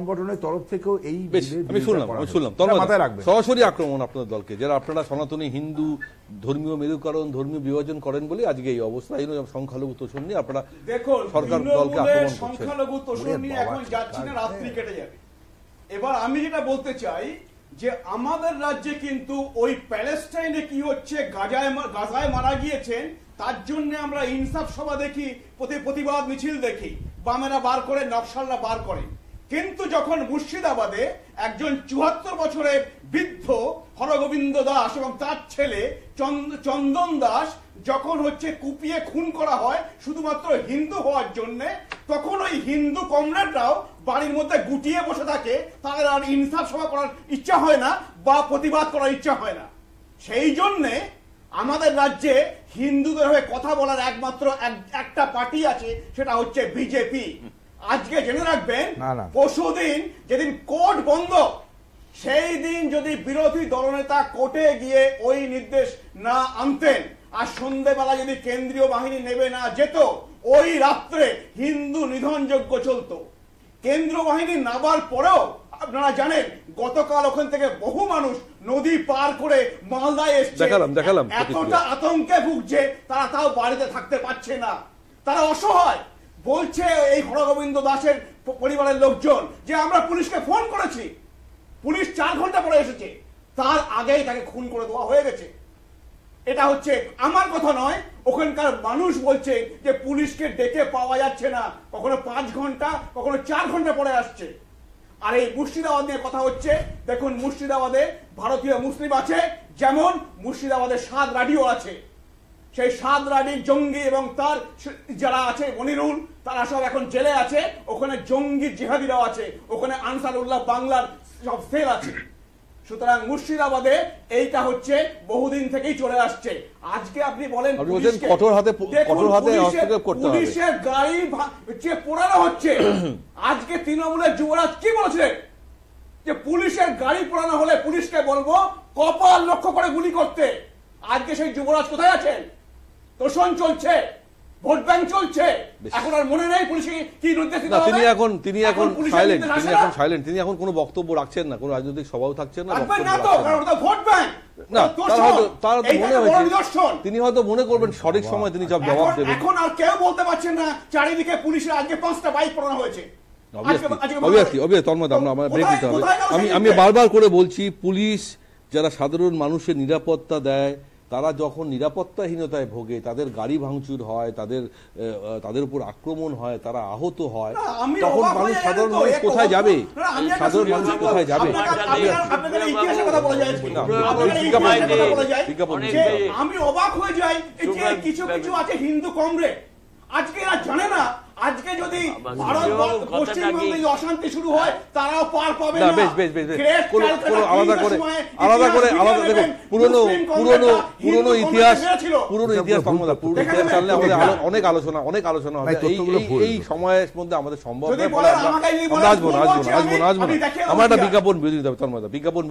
সংগঠনের তরফ থেকেও এই আমি শুনলাম সরাসরি আক্রমণ আপনাদের দলকে, যারা আপনারা সনাতনী হিন্দু ধর্মীয় মেরুকরণ ধর্মীয় বিভাজন করেন বলে আজকে এই অবস্থা। এই সংখ্যালঘু তোষণ নিয়ে আপনারা সরকার দলকে আক্রমণ করছেন। সংখ্যালঘু তোষণ নিয়ে এখন যাচ্ছি না, রাত্রি কেটে যাবে। এবার আমি যেটা বলতে চাই যে আমাদের রাজ্যে কিন্তু ওই প্যালেস্টাইনে কি হচ্ছে, গাজায় মারা গিয়েছেন, তার জন্য আমরা ইনসাফ সভা দেখি, প্রতিবাদ মিছিল দেখি, বামেরা বার করে, নকশালরা বার করে। কিন্তু যখন মুর্শিদাবাদে একজন ৭৪ বছরের বৃদ্ধ হরগোবিন্দ দাস এবং তার ছেলে চন্দন দাস যখন হচ্ছে কুপিয়ে খুন করা হয় শুধুমাত্র হিন্দু হওয়ার জন্য, তখন ওই হিন্দু কমরেডরাও বাড়ির মধ্যে গুটিয়ে বসে থাকে, তাদের আর ইনসাফ সভা করার ইচ্ছা হয় না বা প্রতিবাদ করার ইচ্ছা হয় না। সেই জন্যে আমাদের রাজ্যে হিন্দুদের হয়ে কথা বলার একমাত্র একটা পার্টি আছে, সেটা হচ্ছে বিজেপি। আজকে জেনে রাখবেন, পরশুদিন যেদিন কোর্ট বন্ধ, সেই দিন যদি বিরোধী দলনেতা কোর্টে গিয়ে ওই নির্দেশ না আনতেন আর সন্ধ্যেবেলা যদি কেন্দ্রীয় বাহিনী নেবে না যেত, ওই রাত্রে হিন্দু নিধনযজ্ঞ চলতো। কেন্দ্রীয় বাহিনী নামার পরেও আপনারা জানেন গতকাল ওখান থেকে বহু মানুষ নদী পার করে মালদায় এসছে, এতটা আতঙ্কে ভুগছে তারা তাও বাড়িতে থাকতে পারছে না, তারা অসহায়। বলছে এই হরগোবিন্দ দাসের পরিবারের লোকজন যে আমরা পুলিশকে ফোন করেছি, পুলিশ 4 ঘন্টা পরে এসেছে, তার আগেই তাকে খুন করে দেওয়া হয়ে গেছে। এটা হচ্ছে আমার কথা নয়, ওখানকার মানুষ বলছে যে পুলিশকে ডেকে পাওয়া যাচ্ছে না, কখনো 5 ঘন্টা কখনো 4 ঘন্টা পরে আসছে। আর এই মুর্শিদাবাদ নিয়ে কথা হচ্ছে, দেখুন মুর্শিদাবাদে ভারতীয় মুসলিম আছে, যেমন মুর্শিদাবাদে 7 রাডিও আছে। সেই 7 রাডির জঙ্গি এবং তার যারা আছে মনিরুল, তারা সব এখন জেলে আছে। ওখানে জঙ্গি জিহাদিরাও আছে, ওখানে আনসারুল্লাহ বাংলার সব সেল আছে। সুতরাং মুর্শিদাবাদে এইটা হচ্ছে বহুদিন থেকেই চলে আসছে। আজকে আপনি বলেন কঠোর হাতে হস্তক্ষেপ করতে হবে, পুলিশের গাড়ি পোড়ানো হচ্ছে। আজকে তৃণমূলের যুবরাজ কি বলেছিলেন যে পুলিশের গাড়ি পোড়ানো হলে পুলিশকে বলবো কপাল লক্ষ্য করে গুলি করতে। আজকে সেই যুবরাজ কোথায় আছেন? তোষণ চলছে, ভোট ব্যাংক চলছে, এখন আর মনে নেই পুলিশ কি নির্দেশ দিতে হবে। তিনি এখন সাইলেন্ট, তিনি এখন কোনো বক্তব্য রাখছেন না, কোনো রাজনৈতিক সভাও থাকছেন না, ভোট ব্যাংক না। তিনি হয়তো মনে করবেন সঠিক সময় তিনি সব জবাব দেবেন। এখন আর কেউ বলতে পারছেন না চারিদিকে পুলিশের আজকে 5টা বাইক পড়ানো হয়েছে। আমি বারবার করে বলছি, পুলিশ যারা সাধারণ মানুষের নিরাপত্তা দেয়, তারা যখন নিরাপত্তাহীনতায় ভোগে, তাদের গাড়ি ভাঙচুর হয়, তাদের উপর আক্রমণ হয়, তারা আহত হয়, তখন মানুষ সাধারণ মানুষ কোথায় যাবে? সাধারণ মানুষ কোথায় যাবে? আমি অবাক হয়ে যাই, কিছু কিছু আছে হিন্দু কমরেড আজকে এরা জানে না, আজকে যদি পশ্চিমবঙ্গে অশান্তি শুরু হয় তারাও পার পাবে না। আলাদা করে দেখুন, পুরনো ইতিহাস জানলে আমাদের অনেক আলোচনা হবে। এই সময়ের মধ্যে আমাদের সম্ভব নয়, আমরা আসবো না। আমার একটা বিজ্ঞাপন বিরোধী, বিজ্ঞাপন